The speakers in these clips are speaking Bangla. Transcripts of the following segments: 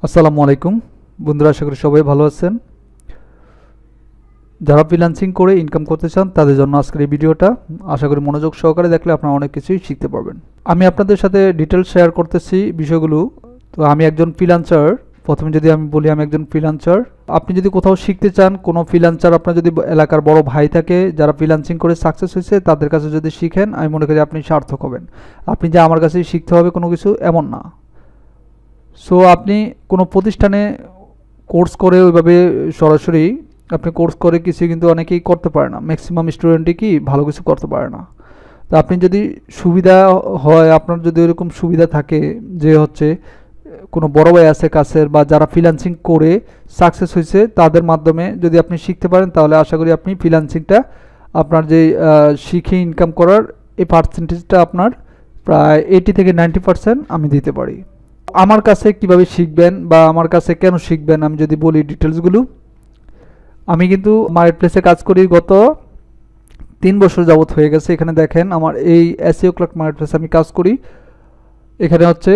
আসসালামু আলাইকুম বন্ধুরা, আশা করি সবাই ভালো আছেন। যারা ফ্রিল্যান্সিং করে ইনকাম করতে চান তাদের জন্য আজকের এই ভিডিওটা। আশা করি মনোযোগ সহকারে দেখলে আপনারা অনেক কিছুই শিখতে পারবেন। আমি আপনাদের সাথে ডিটেলস শেয়ার করতেছি বিষয়গুলো। তো আমি একজন ফ্রিল্যান্সার। প্রথমে যদি আমি বলি আমি একজন ফ্রিল্যান্সার। আপনি যদি কোথাও শিখতে চান, কোনো ফ্রিল্যান্সার আপনার যদি এলাকার বড় ভাই থাকে যারা ফ্রিল্যান্সিং করে সাকসেস হয়েছে, তাদের কাছে যদি শিখেন, আমি মনে করি আপনি সার্থক হবেন। আপনি যে আমার কাছেই শিখতে হবে কোনো কিছু এমন না। সো আপনি কোনো প্রতিষ্ঠানে কোর্স করে ওইভাবে সরাসরি আপনি কোর্স করে কিছু কিন্তু অনেকেই করতে পারে না। ম্যাক্সিমাম স্টুডেন্টই কি ভালো কিছু করতে পারে না। তো আপনি যদি সুবিধা হয়, আপনার যদি এরকম সুবিধা থাকে যে হচ্ছে কোনো বড় ভাই আছে কাছের বা যারা ফ্রিল্যান্সিং করে সাকসেস হয়েছে তাদের মাধ্যমে যদি আপনি শিখতে পারেন, তাহলে আশা করি আপনি ফ্রিল্যান্সিংটা আপনার যে শিখে ইনকাম করার এই পার্সেন্টেজটা আপনার প্রায় 80 থেকে 90% আমি দিতে পারি। আমার কাছে কিভাবে শিখবেন বা আমার কাছে কেন শিখবেন আমি যদি বলি ডিটেলসগুলো। আমি কিন্তু মার্কেট প্লেসে কাজ করি গত 3 বছর যাবত হয়ে গেছে। এখানে দেখেন আমার এই এসইও ক্লার্ক মার্কেট প্লেসে আমি কাজ করি। এখানে হচ্ছে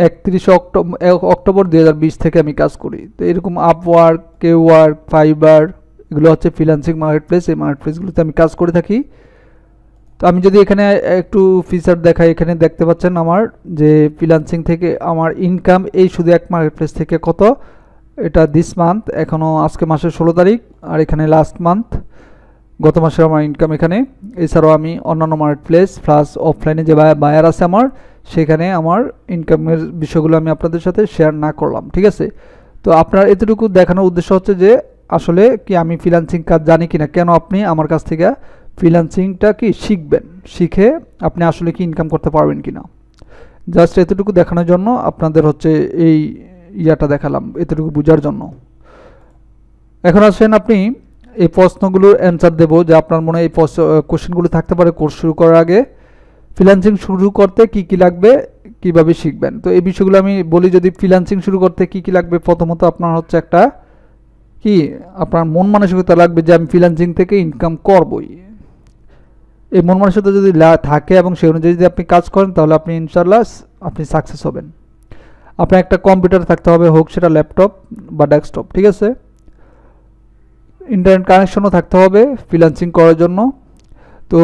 31 অক্টোবর 2020 থেকে আমি কাজ করি। তো এরকম আপওয়ার্ক, কেওয়ার্ক, ফাইবার, এগুলো হচ্ছে ফ্রিল্যান্সিং মার্কেট প্লেস। এই মার্কেট প্লেসগুলোতে আমি কাজ করে থাকি। তো আমি যদি এখানে একটু ফিচার দেখাই, এখানে দেখতে পাচ্ছেন আমার যে ফ্রিল্যান্সিং থেকে আমার ইনকাম এই শুধু এক মার্কেট প্লেস থেকে কত, এটা দিস মান্থ, এখনও আজকে মাসের 16 তারিখ, আর এখানে লাস্ট মান্থ গত মাসের আমার ইনকাম এখানে। এছাড়াও আমি অন্যান্য মার্কেট প্লেস প্লাস অফলাইনে যে বায়ার আছে আমার, সেখানে আমার ইনকামের বিষয়গুলো আমি আপনাদের সাথে শেয়ার না করলাম, ঠিক আছে। তো আপনার এতটুকু দেখানোর উদ্দেশ্য হচ্ছে যে আসলে কি আমি ফ্রিল্যান্সিং কাজ জানি কিনা, কেন আপনি আমার কাছ থেকে ফ্রিল্যান্সিংটা কি শিখবেন, শিখে আপনি আসলে কি ইনকাম করতে পারবেন কিনা, জাস্ট এতটুকু দেখানোর জন্য আপনাদের হচ্ছে এই ইয়াটা দেখালাম, এতটুকু বোঝার জন্য। এখন আসেন আপনি এই প্রশ্নগুলোর অ্যান্সার দেব যে আপনার মনে এই কোশ্চেনগুলো থাকতে পারে কোর্স শুরু করার আগে। ফ্রিল্যান্সিং শুরু করতে কি কি লাগবে, কিভাবে শিখবেন, তো এই বিষয়গুলো আমি বলি। যদি ফ্রিল্যান্সিং শুরু করতে কি কি লাগবে, প্রথমত আপনার হচ্ছে একটা কি আপনার মন মানসিকতা লাগবে যে আমি ফ্রিল্যান্সিং থেকে ইনকাম করবই। এই মন মানসিকতা যদি থাকে এবং সেই অনুযায়ী যদি আপনি কাজ করেন, তাহলে আপনি ইনশাল্লাহ আপনি সাকসেস হবেন। আপনার একটা কম্পিউটার থাকতে হবে, হোক সেটা ল্যাপটপ বা ডেস্কটপ, ঠিক আছে। ইন্টারনেট কানেকশনও থাকতে হবে ফ্রিল্যান্সিং করার জন্য। তো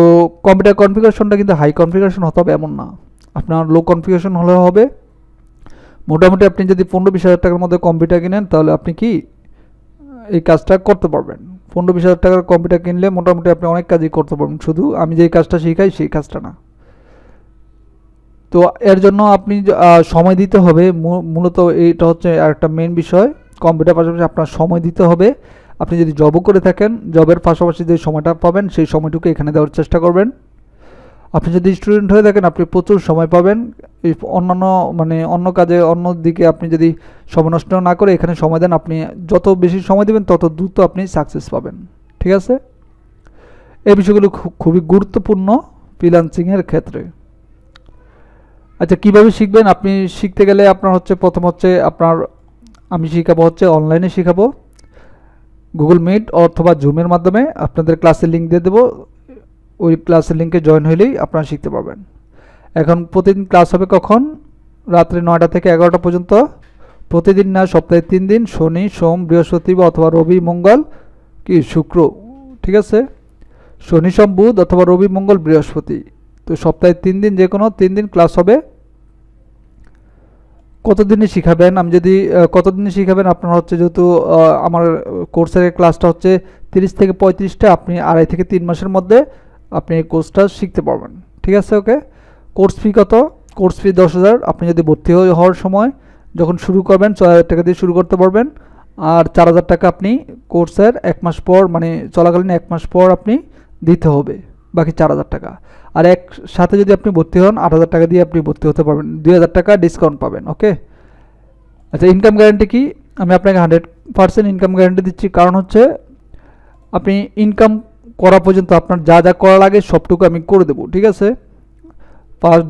কম্পিউটার কনফিগারেশনটা কিন্তু হাই কনফিগারেশন হতে হবে এমন না, আপনার লো কনফিগারেশন হলেও হবে। মোটামুটি আপনি যদি 15-20 হাজার টাকার মধ্যে কম্পিউটার কিনেন, তাহলে আপনি কি এই কাজটা করতে পারবেন। 15-20 হাজার টাকার কম্পিউটার কিনলে মোটামুটি আপনি অনেক কাজই করতে পারবেন, শুধু আমি যেই কাজটা শিখাই সেই কাজটা না। তো এর জন্য আপনি সময় দিতে হবে, মূলত এইটা হচ্ছে একটা মেন বিষয়। কম্পিউটার পাশাপাশি আপনার সময় দিতে হবে। আপনি যদি জবও করে থাকেন, জবের পাশাপাশি যে সময়টা পাবেন সেই সময়টুকু এখানে দেওয়ার চেষ্টা করবেন। আপনি যদি স্টুডেন্ট হয়ে থাকেন, আপনি প্রচুর সময় পাবেন এই অন্যান্য অন্য কাজে, অন্য দিকে আপনি যদি সময় নষ্ট না করে এখানে সময় দেন, আপনি যত বেশি সময় দেবেন তত দ্রুত আপনি সাকসেস পাবেন, ঠিক আছে। এই বিষয়গুলো খুবই গুরুত্বপূর্ণ ফ্রিল্যান্সিংয়ের ক্ষেত্রে। আচ্ছা, কীভাবে শিখবেন? আপনি শিখতে গেলে আপনার হচ্ছে প্রথম হচ্ছে আপনার আমি শিখাবো হচ্ছে অনলাইনে শিখাবো, গুগল মিট অথবা জুমের মাধ্যমে আপনাদের ক্লাসের লিঙ্ক দিয়ে দেবো। ওই ক্লাসের লিঙ্কে জয়েন হলেই আপনারা শিখতে পারবেন। এখন প্রতিদিন ক্লাস হবে কখন? রাত্রে 9টা থেকে 11টা পর্যন্ত। প্রতিদিন না, সপ্তাহে 3 দিন, শনি, সোম, বৃহস্পতিবার অথবা রবি, মঙ্গল, কি শুক্র, ঠিক আছে। শনি, সোম, বুধ অথবা রবি, মঙ্গল, বৃহস্পতি। তো সপ্তাহে 3 দিন, যে কোনো 3 দিন ক্লাস হবে। কতদিনে শিখাবেন? আমি যদি কতদিনে শিখাবেন, আপনার হচ্ছে যেহেতু আমার কোর্সের ক্লাসটা হচ্ছে 30 থেকে 35টা, আপনি 2.5 থেকে 3 মাসের মধ্যে আপনি এই কোর্সটা শিখতে পারবেন, ঠিক আছে। ওকে, কোর্স ফি কত? Course fee 10,000। আপনি যদি ভর্তি হওয়ার সময় যখন শুরু করবেন 6,000 টাকা দিয়ে শুরু করতে পারবেন। আর 4,000 টাকা আপনি কোর্সের 1 মাস পর, চলাকালীন 1 মাস পর আপনি দিতে হবে, বাকি 4,000 টাকা। আর একসাথে যদি আপনি ভর্তি হন 8,000 টাকা দিয়ে আপনি ভর্তি হতে পারবেন, 2,000 টাকা ডিসকাউন্ট পাবেন, ওকে। আচ্ছা, ইনকাম গ্যারান্টি কি? আমি আপনাকে 100% ইনকাম গ্যারান্টি দিচ্ছি। কারণ হচ্ছে আপনি ইনকাম করা পর্যন্ত আপনার যা যা করা লাগে সবটুকু আমি করে দেবো, ঠিক আছে।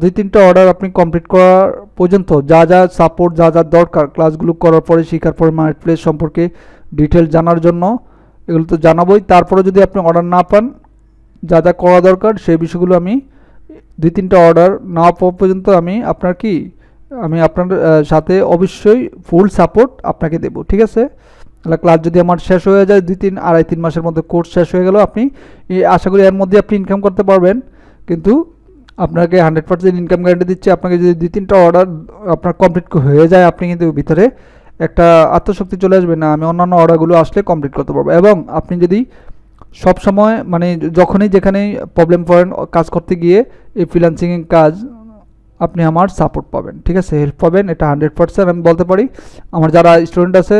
2-3টা অর্ডার আপনি কমপ্লিট করার পর্যন্ত যা যা সাপোর্ট, যা যা দরকার, ক্লাসগুলো করার পরে, শেখার পরে মার্কেট প্লেস সম্পর্কে ডিটেল জানার জন্য এগুলো তো জানাবোই। তারপরে যদি আপনি অর্ডার না পান, যা যা করা দরকার সেই বিষয়গুলো আমি 2-3টা অর্ডার না পাওয়া পর্যন্ত আমি আপনার কি আমি আপনার সাথে অবশ্যই ফুল সাপোর্ট আপনাকে দেব, ঠিক আছে। তাহলে ক্লাস যদি আমার শেষ হয়ে যায় 2-3 মাসের মধ্যে কোর্স শেষ হয়ে গেল, আপনি আশা করি এর মধ্যে আপনি ইনকাম করতে পারবেন। কিন্তু আপনাকে 100% ইনকাম গ্যারান্টি দিচ্ছি। আপনাকে যদি 2-3টা অর্ডার আপনার কমপ্লিট হয়ে যায়, আপনি কিন্তু ভিতরে একটা আত্মশক্তি চলে আসবে না আমি অন্যান্য অর্ডারগুলো আসলে কমপ্লিট করতে পারবো। এবং আপনি যদি সব সময় মানে যখনই যেখানেই প্রবলেম পড়েন কাজ করতে গিয়ে, এই ফ্রিল্যান্সিং কাজ আপনি আমার সাপোর্ট পাবেন, ঠিক আছে, হেল্প পাবেন, এটা 100% আমি বলতে পারি। আমার যারা স্টুডেন্ট আছে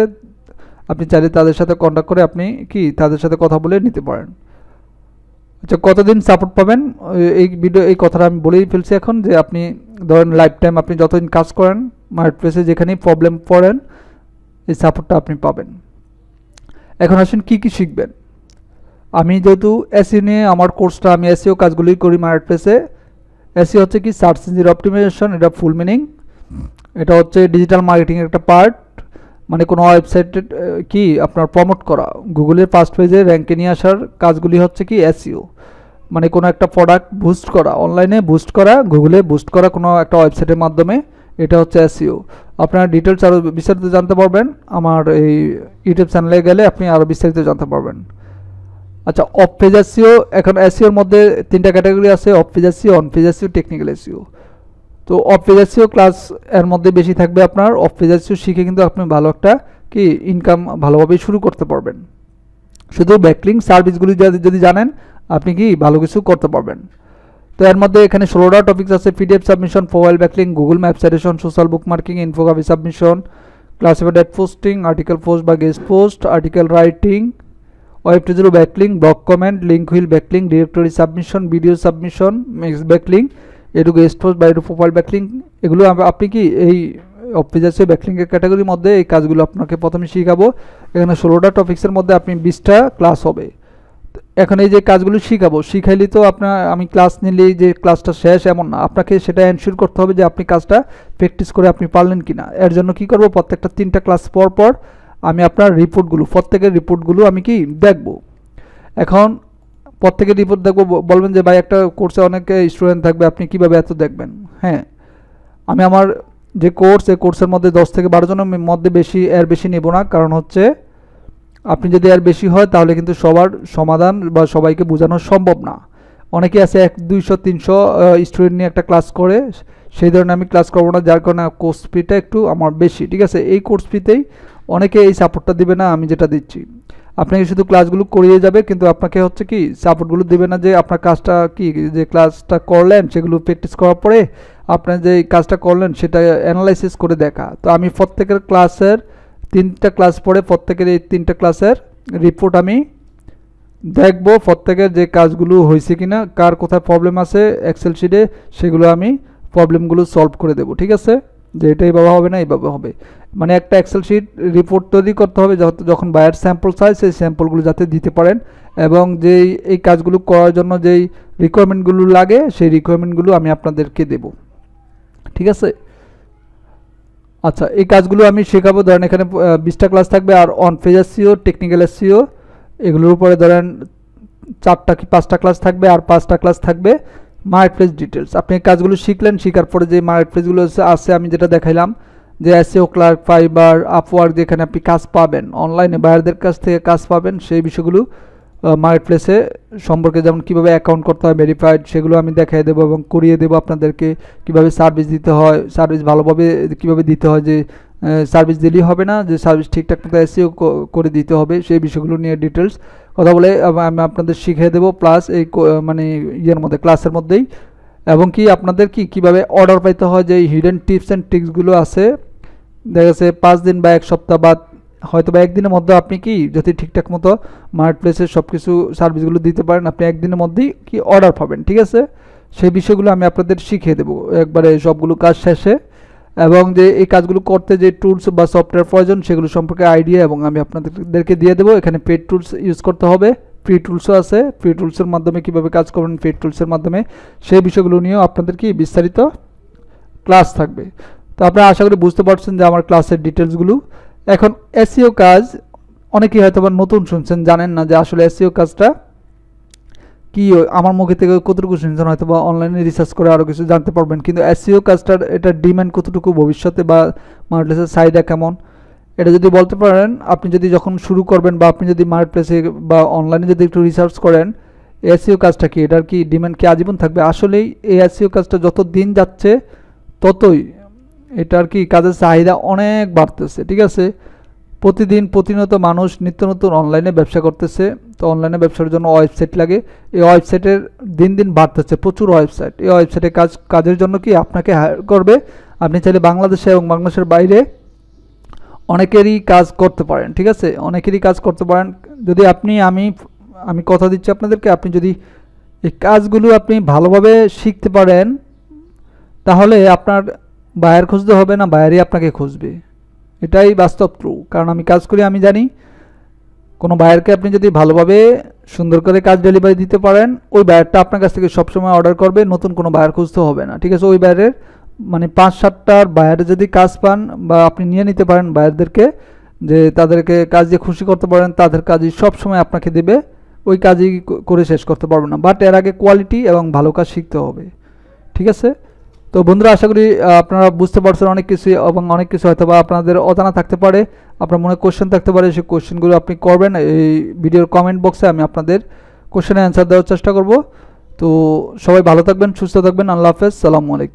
আপনি চাইলে তাদের সাথে কন্ট্যাক্ট করে আপনি কি তাদের সাথে কথা বলে নিতে পারেন। আচ্ছা, কতদিন সাপোর্ট পাবেন এই কথাটা আমি বলেই ফেলছি এখন, যে আপনি ধরেন লাইফ টাইম আপনি যতদিন কাজ করেন মার্কেট প্লেসে যেখানেই প্রবলেম পড়েন এই সাপোর্টটা আপনি পাবেন। এখন আসেন কি কি শিখবেন। আমি যেহেতু এসইও নিয়ে আমার কোর্সটা, আমি এসইও কাজগুলোই করি মার্কেট প্লেসে। এসইও হচ্ছে কি সার্চ ইঞ্জিন অপটিমাইজেশন, এটা ফুল মিনিং। এটা হচ্ছে ডিজিটাল মার্কেটিংয়ের একটা পার্ট, মানে কোনো ওয়েবসাইটে কি আপনার প্রমোট করা, গুগলের ফার্স্ট পেজে র্যাঙ্কে নিয়ে আসার কাজগুলি হচ্ছে কি এসইও। মানে কোনো একটা প্রোডাক্ট বুস্ট করা, অনলাইনে বুস্ট করা, গুগলে বুস্ট করা কোনো একটা ওয়েবসাইটের মাধ্যমে, এটা হচ্ছে এসইও। আপনারা ডিটেলস আরও বিস্তারিত জানতে পারবেন আমার এই ইউটিউব চ্যানেলে গেলে, আপনি আরও বিস্তারিত জানতে পারবেন। আচ্ছা, অফ পেজ এসইও, এখন এসইওর মধ্যে 3টা ক্যাটাগরি আছে, of page SEO, on page SEO, technical SEO. তো অফ পেজ এসইও ক্লাস এর মধ্যে বেশি থাকবে আপনার। অফ পেজ এসইও শিখে কিন্তু আপনি ভালো একটা কি ইনকাম ভালোভাবে শুরু করতে পারবেন। শুধু ব্যাকলিং সার্ভিসগুলি যদি জানেন আপনি কি ভালো কিছু করতে পারবেন। তো এর মধ্যে এখানে 16টা টপিকস আছে: PDF submission, profile backlink, Google map suggestion, social bookmarking, infographic submission, classified ad posting, article post বা guest post, article writing, web two zero backlink, blog comment, link wheel backlink, directory submission, video submission, mix backlink, A two guest post বা এটু প্রোফাইল ব্যাকলিং। এগুলো আপনি কি এই অফিসে ব্যাকলিংয়ের ক্যাটাগরির মধ্যে এই কাজগুলো আপনাকে প্রথমে শিখাবো। এখানে 16টা টপিক্সের মধ্যে আপনি 20টা ক্লাস হবে। এখন এই যে কাজগুলো শিখাইলে তো আপনার আমি ক্লাস নিলেই যে ক্লাসটা শেষ এমন না, আপনাকে সেটা এনশিওর করতে হবে যে আপনি কাজটা প্র্যাকটিস করে আপনি পারলেন কিনা। এর জন্য কি করব, প্রত্যেকটা 3টা ক্লাস পর পর আমি আপনার রিপোর্টগুলো, প্রত্যেকের রিপোর্টগুলো আমি কি দেখব। এখন প্রত্যেকের রিপোর্ট দেখব, বলবেন যে ভাই একটা কোর্সে অনেক স্টুডেন্ট থাকবে, আপনি কিভাবে এত দেখবেন। হ্যাঁ, আমি আমার যে কোর্স, এই কোর্সের মধ্যে 10 থেকে 12 জনের মধ্যে বেশি নেব না। কারণ হচ্ছে আপনি যদি আর বেশি হয় তাহলে কিন্তু সবার সমাধান বা সবাইকে বোঝানো সম্ভব না। অনেকে আছে 100-200-300 স্টুডেন্ট নিয়ে একটা ক্লাস করে, সেই ধরনের আমি ক্লাস করবো না, যার কারণে কোর্স ফিটা একটু আমার বেশি, ঠিক আছে। এই কোর্স ফিতেই অনেকে এই সাপোর্টটা দিবে না আমি যেটা দিচ্ছি। আপনাকে শুধু ক্লাসগুলো করিয়ে যাবে, কিন্তু আপনাকে হচ্ছে কি সাপোর্টগুলো দিবে না, যে আপনার কাজটা কি, যে ক্লাসটা করলেন সেগুলো প্র্যাকটিস করার পরে আপনার যে কাজটা করলেন সেটা অ্যানালাইসিস করে দেখা। তো আমি প্রত্যেকের ক্লাসের 3টা ক্লাস পরে প্রত্যেকের এই 3টা ক্লাসের রিপোর্ট আমি দেখব, প্রত্যেকের যে কাজগুলো হয়েছে কিনা, কার কোথায় প্রবলেম আছে এক্সেল শিটে, সেগুলো আমি প্রবলেমগুলো সলভ করে দেব, ঠিক আছে। যে এটা এইভাবে হবে না, এইভাবে হবে, মানে একটা এক্সেল শিট রিপোর্ট তৈরি করতে হবে যখন বায়ার স্যাম্পল চাই সেই স্যাম্পলগুলো যাতে দিতে পারেন, এবং যেই এই কাজগুলো করার জন্য যেই রিকোয়ারমেন্টগুলো লাগে সেই রিকোয়ারমেন্টগুলো আমি আপনাদেরকে দেব, ঠিক আছে। আচ্ছা, এই কাজগুলো আমি শেখাবো। ধরেন এখানে 20টা ক্লাস থাকবে, আর on page SEO, technical SEO, এগুলোর উপরে ধরেন 4টা কি 5টা ক্লাস থাকবে, আর 5টা ক্লাস থাকবে মার্কেট প্লেস ডিটেলস। আপনি এই কাজগুলো শিখলেন, শেখার পরে যে মার্কেট প্লেসগুলো আছে আমি যেটা দেখাইলাম, যে এসইও ক্লার্ক, ফাইবার, আপওয়ার্ক, যেখানে আপনি কাজ পাবেন, অনলাইনে বায়ারদের কাছ থেকে কাজ পাবেন, সেই বিষয়গুলো মার্কেট প্লেসে সম্পর্কে, যেমন কীভাবে অ্যাকাউন্ট করতে হয় ভেরিফাইড, সেগুলো আমি দেখাই দেবো এবং করিয়ে দেবো আপনাদেরকে। কীভাবে সার্ভিস দিতে হয়, সার্ভিস ভালোভাবে কীভাবে দিতে হয়, যে সার্ভিস দিলেই হবে না, যে সার্ভিস ঠিকঠাক মতো এসইও করে দিতে হবে, সেই বিষয়গুলো নিয়ে ডিটেলস কথা বলে আমি আপনাদের শিখিয়ে দেবো, প্লাস এই মানে ইয়ের মধ্যে ক্লাসের মধ্যেই। এবং কি আপনাদের কীভাবে অর্ডার পাইতে হয়, যে হিডেন টিপস অ্যান্ড ট্রিক্সগুলো আছে, দেখা যাচ্ছে 5 দিন বা 1 সপ্তাহ বা হয়তো বা একদিনের মধ্যে আপনি কি যদি ঠিকঠাক মতো মার্কেট প্লেসের সব কিছু সার্ভিসগুলো দিতে পারেন, আপনি একদিনের মধ্যেই কি অর্ডার পাবেন, ঠিক আছে। সেই বিষয়গুলো আমি আপনাদের শিখিয়ে দেবো একবারে সবগুলো কাজ শেষে। এবং যে এই কাজগুলো করতে যে টুলস বা সফটওয়্যার প্রয়োজন সেগুলো সম্পর্কে আইডিয়া এবং আমি আপনাদেরকে দিয়ে দেবো। এখানে পেড টুলস ইউজ করতে হবে, ফ্রি টুলসও আছে, ফ্রি টুলসের মাধ্যমে কীভাবে কাজ করবেন পেড টুলসের মাধ্যমে, সেই বিষয়গুলো নিয়েও আপনাদের কি বিস্তারিত ক্লাস থাকবে। তো আপনারা আশা করি বুঝতে পারছেন যে আমার ক্লাসের ডিটেলসগুলো। এখন এসইও কাজ অনেকেই হয়তো বা নতুন শুনছেন, জানেন না যে আসলে এসইও কাজটা কি আমার মুখে থেকে কতটুকু শুনছেন, হয়তো বা অনলাইনে রিসার্চ করে আরও কিছু জানতে পারবেন, কিন্তু এসইও কাজটার এটার ডিমান্ড কতটুকু ভবিষ্যতে বা মার্কেটপ্লেসের চাহিদা কেমন এটা যদি বলতে পারেন, আপনি যদি যখন শুরু করবেন বা আপনি যদি মার্কেটপ্লেসে বা অনলাইনে যদি একটু রিসার্চ করেন এসইও কাজটা কি, এটার কি ডিমান্ড কি আজীবন থাকবে। আসলেই এই এসইও কাজটা যত দিন যাচ্ছে ততই এটার কি কাজের চাহিদা অনেক বাড়তেছে, ঠিক আছে। প্রতিদিন প্রতিনিয়ত মানুষ নিত্য নতুন অনলাইনে ব্যবসা করতেছে, তো অনলাইনে ব্যবসার জন্য ওয়েবসাইট লাগে, এই ওয়েবসাইটের দিন দিন বাড়তেছে প্রচুর ওয়েবসাইট। এই ওয়েবসাইটে কাজের জন্য কি আপনাকে হায়ার করবে, আপনি চাইলে বাংলাদেশে এবং বাংলাদেশের বাইরে অনেকেরই কাজ করতে পারেন, ঠিক আছে, অনেকেরই কাজ করতে পারেন। যদি আমি কথা দিচ্ছি আপনাদেরকে, আপনি যদি এই কাজগুলো আপনি ভালোভাবে শিখতে পারেন তাহলে আপনার বায়ার খুঁজতে হবে না, বায়ারই আপনাকে খুঁজবে। এটাই বাস্তব ট্রু, কারণ আমি কাজ করি, আমি জানি কোনো বায়ারকে আপনি যদি ভালোভাবে সুন্দর করে কাজ ডেলিভারি দিতে পারেন, ওই বায়ারটা আপনার কাছ থেকে সবসময় অর্ডার করবে, নতুন কোনো বায়ার খুঁজতে হবে না, ঠিক আছে। ওই বায়ারের মানে 5-7টার বায়ারে যদি কাজ পান বা আপনি নিয়ে নিতে পারেন বায়ারদেরকে, যে তাদেরকে কাজ দিয়ে খুশি করতে পারেন, তাদের কাজই সবসময় আপনাকে দেবে, ওই কাজই করে শেষ করতে পারবেন না। বাট এর আগে কোয়ালিটি এবং ভালো কাজ শিখতে হবে, ঠিক আছে। তো বন্ধুরা, আশা করি আপনারা বুঝতে পারছেন অনেক কিছু, এবং অনেক কিছু হয়তো বা আপনাদের অজানা থাকতে পারে, আপনার মনে কোশ্চেন থাকতে পারে, সেই কোশ্চেনগুলো আপনি করবেন এই ভিডিওর কমেন্ট বক্সে, আমি আপনাদের কোশ্চেনের অ্যান্সার দেওয়ার চেষ্টা করব। তো সবাই ভালো থাকবেন, সুস্থ থাকবেন, আল্লাহ হাফেজ, সালামু আলাইকুম।